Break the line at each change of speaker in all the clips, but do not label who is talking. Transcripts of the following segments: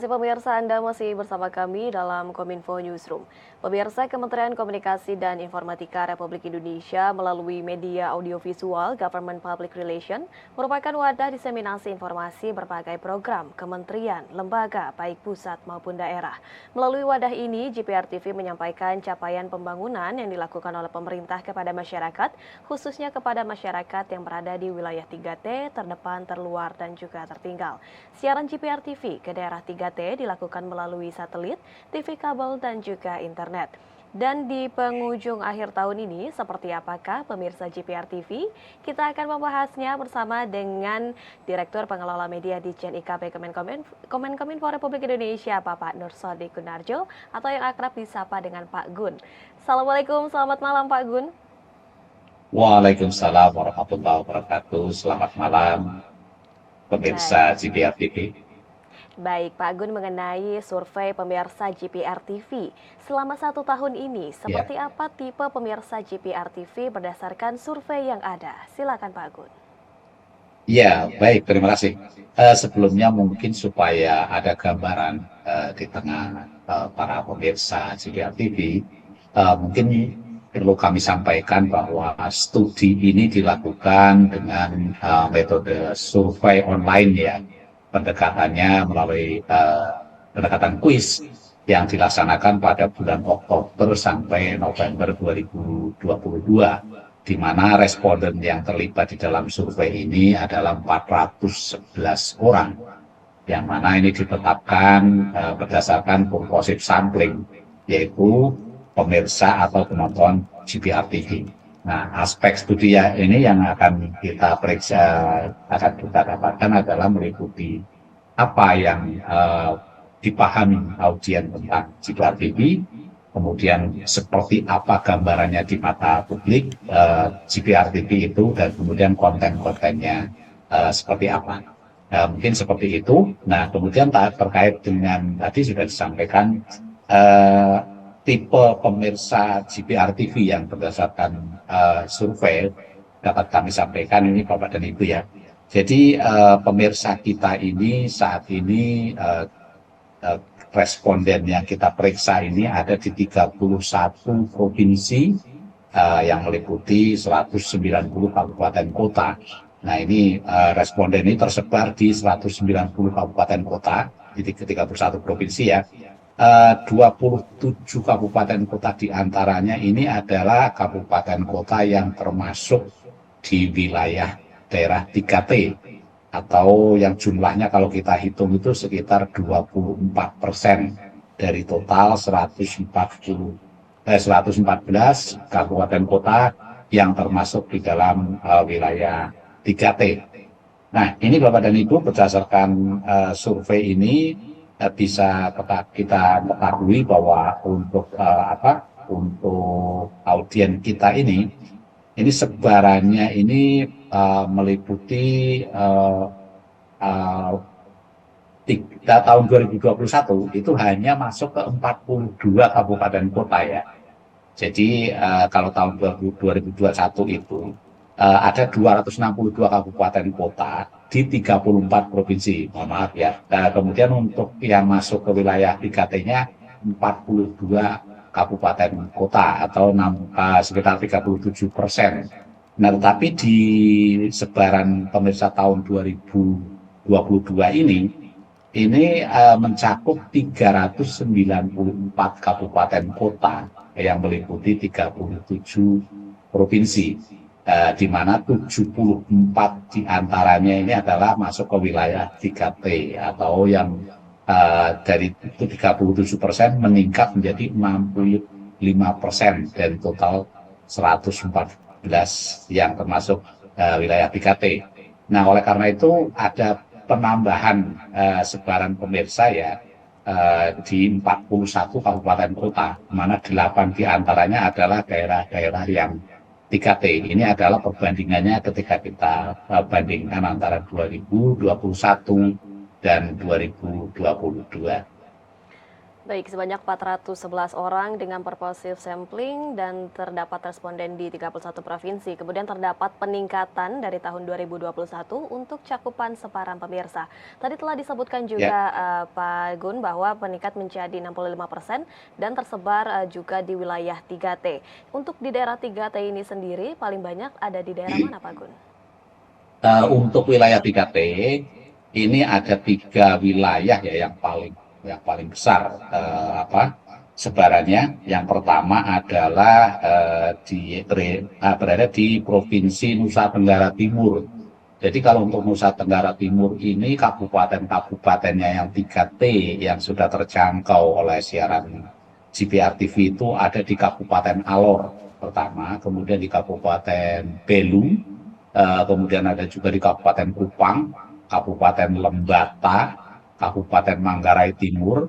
kasih pemirsa, Anda masih bersama kami dalam Kominfo Newsroom. Pemirsa, Kementerian Komunikasi dan Informatika Republik Indonesia melalui media audiovisual Government Public Relation merupakan wadah diseminasi informasi berbagai program, kementerian, lembaga, baik pusat maupun daerah. Melalui wadah ini, GPR TV menyampaikan capaian pembangunan yang dilakukan oleh pemerintah kepada masyarakat, khususnya kepada masyarakat yang berada di wilayah 3T, terdepan, terluar, dan juga tertinggal. Siaran GPR TV ke daerah 3T dilakukan melalui satelit, TV kabel, dan juga internet. Dan di penghujung akhir tahun ini, seperti apakah pemirsa GPR TV? Kita akan membahasnya bersama dengan Direktur Pengelola Media di IKP Kemenkominfo Republik Indonesia, Bapak Nursodi Gunarjo, atau yang akrab disapa dengan Pak Gun. Assalamualaikum, selamat malam Pak Gun.
Waalaikumsalam warahmatullahi wabarakatuh. Selamat malam, pemirsa GPR TV.
Baik, Pak Gun, mengenai survei pemirsa GPR TV. Selama 1 tahun ini, seperti apa tipe pemirsa GPR TV berdasarkan survei yang ada? Silakan Pak Gun.
Ya, baik, terima kasih. Sebelumnya mungkin supaya ada gambaran di tengah para pemirsa GPR TV, mungkin perlu kami sampaikan bahwa studi ini dilakukan dengan metode survei online ya. Pendekatannya melalui pendekatan kuis yang dilaksanakan pada bulan Oktober sampai November 2022, di mana responden yang terlibat di dalam survei ini adalah 411 orang, yang mana ini ditetapkan berdasarkan composite sampling, yaitu pemirsa atau penonton GPR TV. Nah, aspek studi ini yang akan kita periksa, akan kita dapatkan adalah meliputi apa yang dipahami audien tentang GPR TV, kemudian seperti apa gambarannya di mata publik GPR TV itu, dan kemudian konten-kontennya seperti apa. Mungkin seperti itu. Nah, kemudian terkait dengan tadi sudah disampaikan tipe pemirsa GPR TV yang berdasarkan survei dapat kami sampaikan ini Bapak dan Ibu ya. Jadi pemirsa kita ini saat ini responden yang kita periksa ini ada di 31 provinsi yang meliputi 190 kabupaten kota. Nah, ini responden ini tersebar di 190 kabupaten kota di 31 provinsi ya. 27 kabupaten kota diantaranya ini adalah kabupaten kota yang termasuk di wilayah daerah 3T, atau yang jumlahnya kalau kita hitung itu sekitar 24% dari total 114 kabupaten kota yang termasuk di dalam wilayah 3T. Nah, ini Bapak dan Ibu, berdasarkan survei ini bisa kita ketahui bahwa untuk untuk audien kita ini sebarannya ini meliputi tahun 2021 itu hanya masuk ke 42 kabupaten kota ya. Jadi kalau tahun 2021 itu ada 262 kabupaten kota di 34 provinsi, mohon maaf ya. Kemudian untuk yang masuk ke wilayah 3T-nya 42 kabupaten kota atau sekitar 37%. Nah, tetapi di sebaran pemirsa tahun 2022 ini mencakup 394 kabupaten kota yang meliputi 37 provinsi. Di mana 74 diantaranya ini adalah masuk ke wilayah 3T, atau yang dari itu 37% meningkat menjadi 65% dari total 114 yang termasuk wilayah 3T. Nah, oleh karena itu ada penambahan sebaran pemirsa ya di 41 kabupaten kota, mana 8 diantaranya adalah daerah-daerah yang 3T. Ini adalah perbandingannya ketika kita bandingkan antara 2021 dan 2022.
Baik, sebanyak 411 orang dengan purposive sampling dan terdapat responden di 31 provinsi. Kemudian terdapat peningkatan dari tahun 2021 untuk cakupan sebaran pemirsa. Tadi telah disebutkan
Ya.
juga Pak Gun bahwa meningkat menjadi 65% dan tersebar juga di wilayah 3T. Untuk di daerah 3T ini sendiri paling banyak ada di daerah mana Pak Gun?
Untuk wilayah 3T ini ada 3 wilayah ya yang paling besar sebarannya. Yang pertama adalah berada di Provinsi Nusa Tenggara Timur. Jadi kalau untuk Nusa Tenggara Timur ini kabupaten-kabupatennya yang 3T yang sudah terjangkau oleh siaran GPR TV itu ada di Kabupaten Alor pertama, kemudian di Kabupaten Belu, kemudian ada juga di Kabupaten Kupang, Kabupaten Lembata, Kabupaten Manggarai Timur,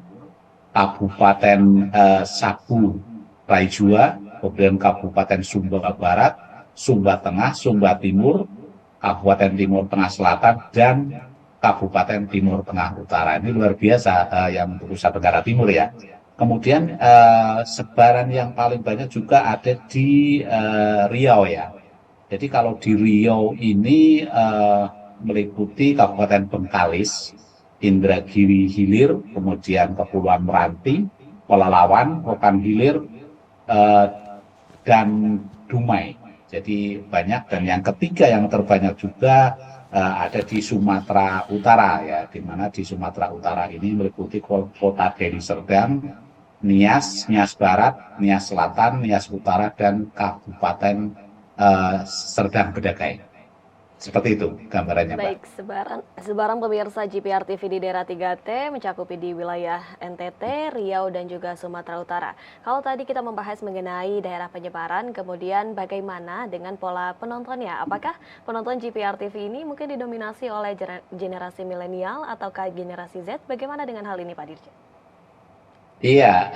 Kabupaten Sabu Raijua, kemudian Kabupaten Sumba Barat, Sumba Tengah, Sumba Timur, Kabupaten Timur Tengah Selatan, dan Kabupaten Timur Tengah Utara. Ini luar biasa yang untuk Nusa Tenggara Timur ya. Kemudian sebaran yang paling banyak juga ada di Riau ya. Jadi kalau di Riau ini meliputi Kabupaten Bengkalis, Indragiri Hilir, kemudian Kepulauan Meranti, Pelalawan, Rokan Hilir, eh, dan Dumai. Jadi banyak. Dan yang ketiga yang terbanyak juga ada di Sumatera Utara ya, di mana di Sumatera Utara ini meliputi kota Deli Serdang, Nias, Nias Barat, Nias Selatan, Nias Utara, dan Kabupaten Serdang Bedakai. Seperti itu gambarannya, Mbak.
Baik, sebaran pemirsa GPR TV di daerah 3T mencakupi di wilayah NTT, Riau, dan juga Sumatera Utara. Kalau tadi kita membahas mengenai daerah penyebaran, kemudian bagaimana dengan pola penontonnya? Apakah penonton GPR TV ini mungkin didominasi oleh generasi milenial ataukah generasi Z? Bagaimana dengan hal ini, Pak Dirjen?
Iya,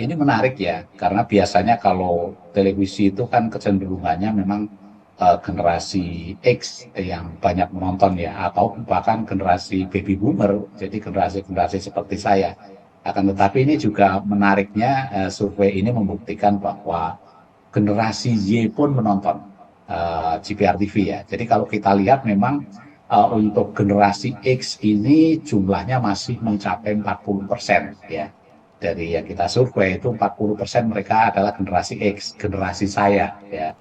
ini menarik ya, karena biasanya kalau televisi itu kan kecenderungannya memang generasi X yang banyak menonton ya, atau bahkan generasi baby boomer, jadi generasi-generasi seperti saya. Akan tetapi ini juga menariknya, survei ini membuktikan bahwa generasi Y pun menonton GPR TV ya. Jadi kalau kita lihat memang untuk generasi X ini jumlahnya masih mencapai 40% ya. Dari yang kita survei itu 40% mereka adalah generasi X, generasi saya ya.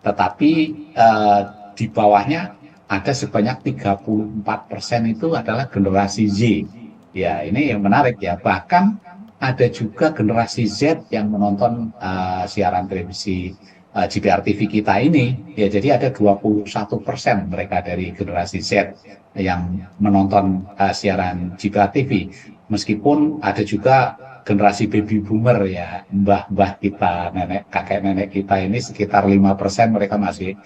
Tetapi eh, di bawahnya ada sebanyak 34% itu adalah generasi Z. Ya, ini yang menarik ya. Bahkan ada juga generasi Z yang menonton siaran televisi GPR TV kita ini. Ya, jadi ada 21% mereka dari generasi Z yang menonton siaran GPR TV. Meskipun ada juga generasi baby boomer ya, mbah-mbah kita, kakek nenek kita ini sekitar 5% mereka masih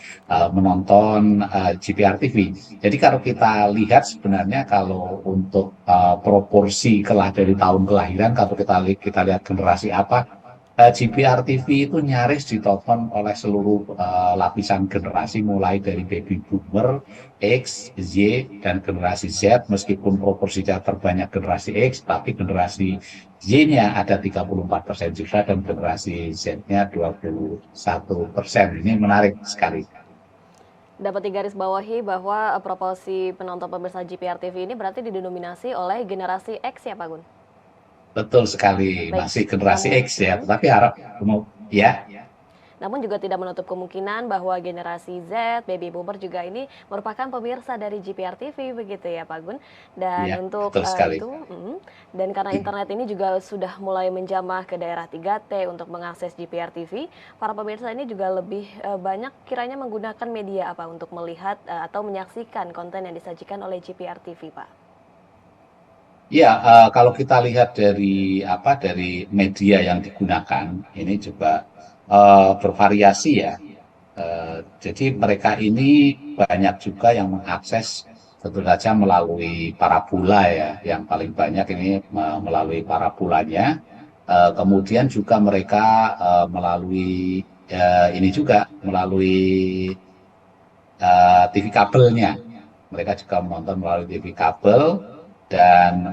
menonton GPR TV. Jadi kalau kita lihat sebenarnya kalau untuk proporsi dari tahun kelahiran, kalau kita lihat generasi apa, GPR TV itu nyaris ditonton oleh seluruh lapisan generasi mulai dari baby boomer, X, Y, dan generasi Z. Meskipun proporsinya terbanyak generasi X, tapi generasi Y-nya ada 34% juga dan generasi Z-nya 21%. Ini menarik sekali.
Dapat digarisbawahi bahwa proporsi penonton pemirsa GPR TV ini berarti didominasi oleh generasi X ya, Pak Gun?
Betul sekali,
Baik,
masih generasi
namun,
X ya, tetapi harap ya.
namun juga tidak menutup kemungkinan bahwa generasi Z, baby boomer juga ini merupakan pemirsa dari GPR TV begitu ya, Pak Gun. Dan
Iya,
untuk
betul sekali.
dan karena internet ini juga sudah mulai menjamah ke daerah 3T untuk mengakses GPR TV, para pemirsa ini juga lebih banyak kiranya menggunakan media apa untuk melihat atau menyaksikan konten yang disajikan oleh GPR TV, Pak.
Ya, kalau kita lihat dari media yang digunakan, ini juga bervariasi ya. Jadi mereka ini banyak juga yang mengakses tentu saja melalui parabola ya, yang paling banyak ini melalui parabulanya. Kemudian juga mereka melalui ini juga melalui TV kabelnya. Mereka juga menonton melalui TV kabel dan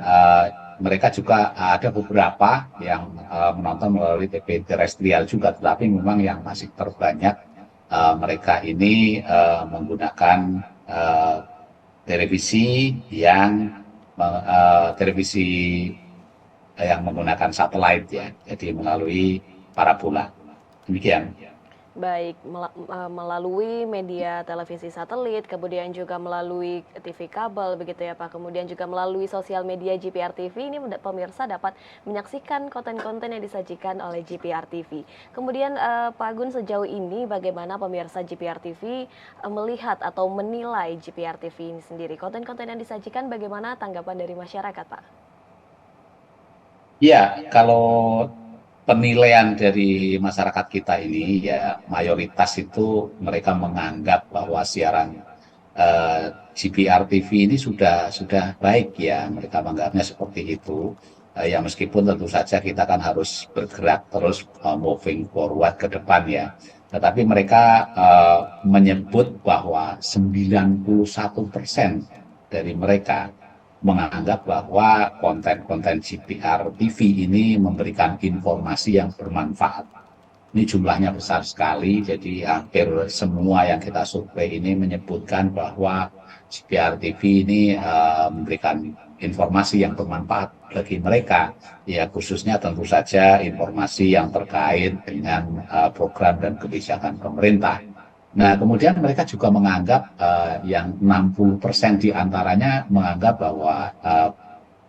mereka juga ada beberapa yang menonton melalui TV terestrial juga, tetapi memang yang masih terbanyak mereka ini menggunakan uh, televisi televisi yang menggunakan satelit ya, jadi melalui parabola. Demikian.
Baik, melalui media televisi satelit, kemudian juga melalui TV kabel begitu ya Pak, kemudian juga melalui sosial media GPR TV, ini pemirsa dapat menyaksikan konten-konten yang disajikan oleh GPR TV. Kemudian Pak Gun, sejauh ini bagaimana pemirsa GPR TV melihat atau menilai GPR TV ini sendiri? Konten-konten yang disajikan bagaimana tanggapan dari masyarakat Pak?
Ya, kalau penilaian dari masyarakat kita ini ya mayoritas itu mereka menganggap bahwa siaran GPR TV ini sudah baik ya, mereka menganggapnya seperti itu. Ya meskipun tentu saja kita kan harus bergerak terus moving forward ke depan ya. Tetapi mereka menyebut bahwa 91% dari mereka menganggap bahwa konten-konten GPR TV ini memberikan informasi yang bermanfaat. Ini jumlahnya besar sekali, jadi hampir semua yang kita survei ini menyebutkan bahwa GPR TV ini memberikan informasi yang bermanfaat bagi mereka. Ya khususnya tentu saja informasi yang terkait dengan program dan kebijakan pemerintah. Nah, kemudian mereka juga menganggap yang 60% diantaranya menganggap bahwa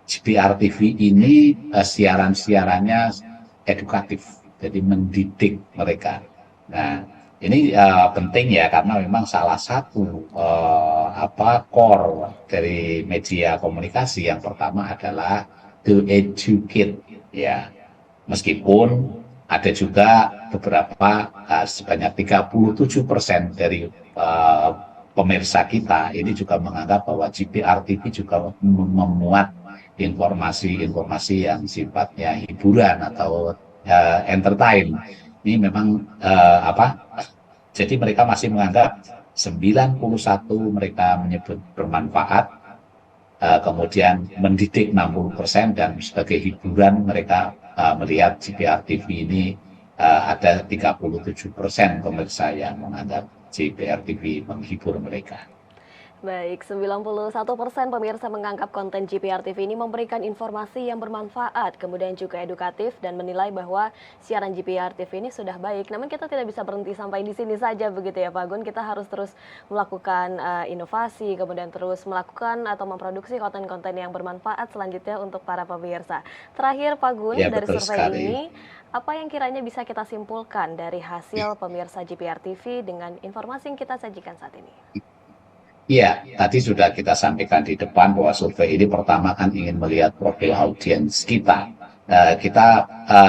GPR TV ini siaran-siarannya edukatif, jadi mendidik mereka. Nah, ini penting ya karena memang salah satu core dari media komunikasi yang pertama adalah to educate ya. Meskipun ada juga beberapa sebanyak 37% dari pemirsa kita ini juga menganggap bahwa GPR TV juga memuat informasi-informasi yang sifatnya hiburan atau entertain. Ini memang jadi mereka masih menganggap 91 mereka menyebut bermanfaat, kemudian mendidik 60% dan sebagai hiburan mereka melihat GPR TV ini ada 37% pemirsa yang menganggap GPR TV menghibur mereka.
Baik, 91% pemirsa menganggap konten GPR TV ini memberikan informasi yang bermanfaat, kemudian juga edukatif dan menilai bahwa siaran GPR TV ini sudah baik. Namun kita tidak bisa berhenti sampai di sini saja begitu ya Pak Gun, kita harus terus melakukan inovasi, kemudian terus melakukan atau memproduksi konten-konten yang bermanfaat selanjutnya untuk para pemirsa. Terakhir Pak Gun,
Ya,
dari survei
sekali.
ini, apa yang kiranya bisa kita simpulkan dari hasil pemirsa GPR TV dengan informasi yang kita sajikan saat ini?
Iya, tadi sudah kita sampaikan di depan bahwa survei ini pertama kan ingin melihat profil audiens kita.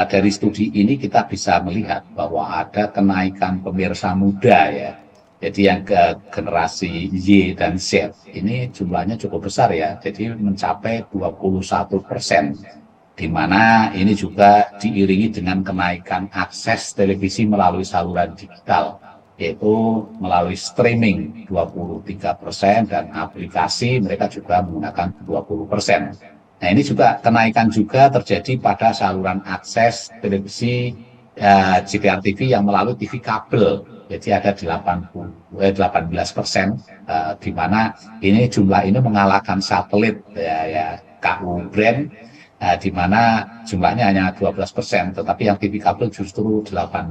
Dari studi ini kita bisa melihat bahwa ada kenaikan pemirsa muda ya. Jadi yang ke generasi Y dan Z ini jumlahnya cukup besar ya. Jadi mencapai 21%. Di mana ini juga diiringi dengan kenaikan akses televisi melalui saluran digital, yaitu melalui streaming 23% dan aplikasi mereka juga menggunakan 20%. Nah ini juga kenaikan juga terjadi pada saluran akses televisi GPR TV yang melalui TV kabel, jadi ada 18%, di mana ini jumlah ini mengalahkan satelit ya KU brand, di mana jumlahnya hanya 12%, tetapi yang TV kabel justru 18%.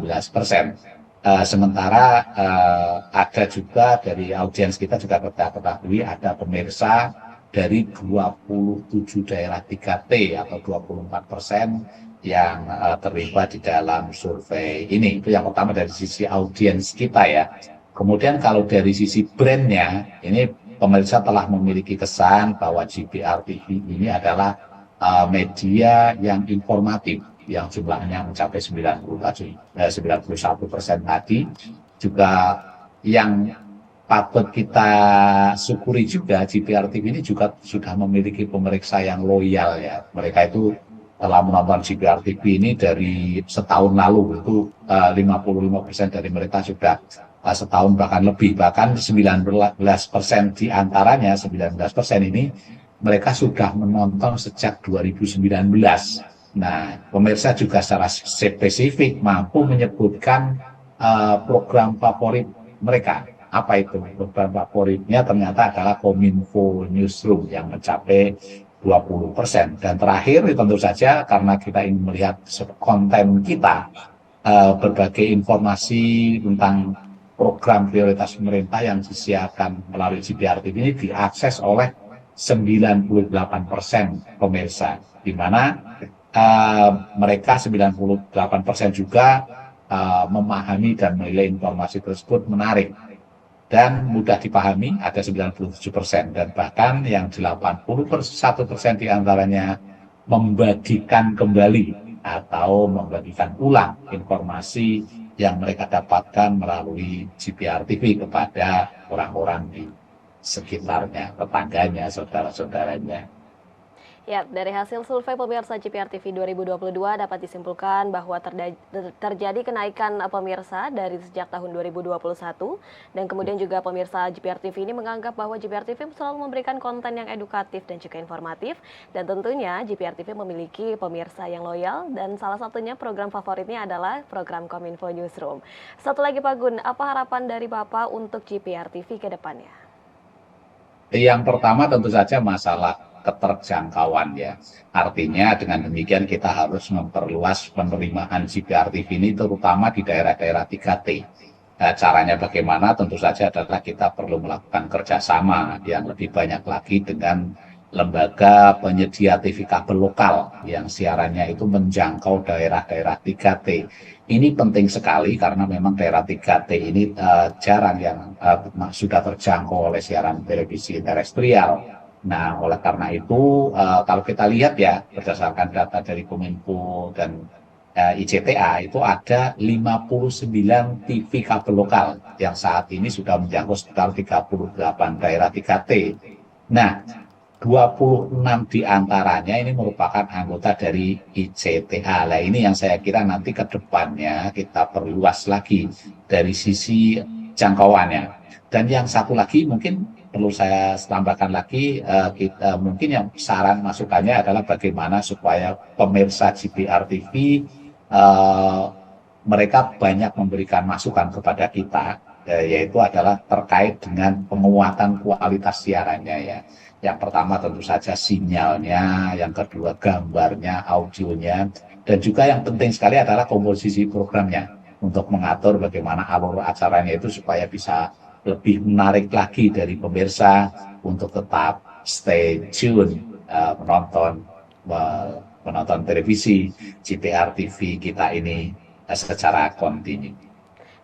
Sementara ada juga dari audiens kita juga kita ketahui ada pemirsa dari 27 daerah 3T atau 24% yang terlibat di dalam survei ini. Itu yang pertama dari sisi audiens kita ya. Kemudian kalau dari sisi brandnya, ini pemirsa telah memiliki kesan bahwa GPR TV ini adalah media yang informatif, yang jumlahnya mencapai 91% tadi. Juga yang patut kita syukuri juga, GPR TV ini juga sudah memiliki pemeriksa yang loyal ya. Mereka itu telah menonton GPR TV ini dari setahun lalu, itu 55% dari mereka sudah setahun bahkan lebih, bahkan 19% diantaranya, 19% ini mereka sudah menonton sejak 2019. Nah, pemirsa juga secara spesifik mampu menyebutkan program favorit mereka. Apa itu? Program favoritnya ternyata adalah Kominfo Newsroom yang mencapai 20%. Dan terakhir tentu saja karena kita ingin melihat konten kita, berbagai informasi tentang program prioritas pemerintah yang disiarkan melalui GPR TV ini diakses oleh 98% pemirsa, di mana mereka 98% juga memahami dan menilai informasi tersebut menarik dan mudah dipahami, ada 97%, dan bahkan yang 81% diantaranya membagikan kembali atau membagikan ulang informasi yang mereka dapatkan melalui GPR TV kepada orang-orang di sekitarnya, tetangganya, saudara-saudaranya.
Ya, dari hasil survei pemirsa GPR TV 2022 dapat disimpulkan bahwa terjadi kenaikan pemirsa dari sejak tahun 2021 dan kemudian juga pemirsa GPR TV ini menganggap bahwa GPR TV selalu memberikan konten yang edukatif dan juga informatif dan tentunya GPR TV memiliki pemirsa yang loyal dan salah satunya program favoritnya adalah program Kominfo Newsroom. Satu lagi Pak Gun, apa harapan dari Bapak untuk GPR TV ke depannya?
Yang pertama tentu saja masalah keterjangkauan ya. Artinya dengan demikian kita harus memperluas penerimaan GPR TV ini terutama di daerah-daerah 3T. Nah, caranya bagaimana? Tentu saja adalah kita perlu melakukan kerjasama yang lebih banyak lagi dengan lembaga penyedia TV kabel lokal yang siarannya itu menjangkau daerah-daerah 3T. Ini penting sekali karena memang daerah 3T ini jarang yang sudah terjangkau oleh siaran televisi terestrial. Nah, oleh karena itu, kalau kita lihat ya, berdasarkan data dari Kominfo dan ICTA, itu ada 59 TV kabel lokal yang saat ini sudah menjangkau sekitar 38 daerah 3T. Nah, 26 diantaranya ini merupakan anggota dari ICTA. Nah, ini yang saya kira nanti ke depannya kita perluas lagi dari sisi jangkauannya. Dan yang satu lagi mungkin perlu saya tambahkan lagi, mungkin yang saran masukannya adalah bagaimana supaya pemirsa GPR TV mereka banyak memberikan masukan kepada kita, yaitu adalah terkait dengan penguatan kualitas siarannya ya. Yang pertama tentu saja sinyalnya, yang kedua gambarnya, audionya, dan juga yang penting sekali adalah komposisi programnya untuk mengatur bagaimana alur acaranya itu supaya bisa lebih menarik lagi dari pemirsa untuk tetap stay tune menonton televisi GPR TV kita ini secara kontinu.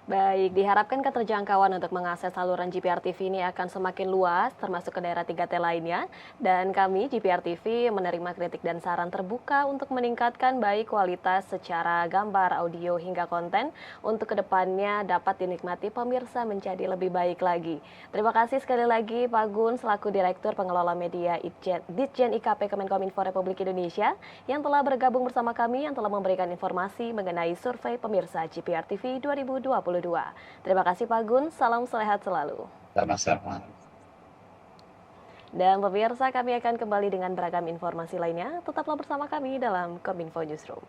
Baik, diharapkan keterjangkauan untuk mengakses saluran GPR TV ini akan semakin luas, termasuk ke daerah 3T lainnya. Dan kami, GPR TV, menerima kritik dan saran terbuka untuk meningkatkan baik kualitas secara gambar, audio, hingga konten untuk kedepannya dapat dinikmati pemirsa menjadi lebih baik lagi. Terima kasih sekali lagi Pak Gun, selaku Direktur Pengelola Media Ditjen IKP Kemenkominfo Republik Indonesia, yang telah bergabung bersama kami, yang telah memberikan informasi mengenai survei pemirsa GPR TV 2022. Terima kasih Pak Gun, salam sehat selalu.
Sama-sama.
Dan pemirsa, kami akan kembali dengan beragam informasi lainnya. Tetaplah bersama kami dalam Kominfo Newsroom.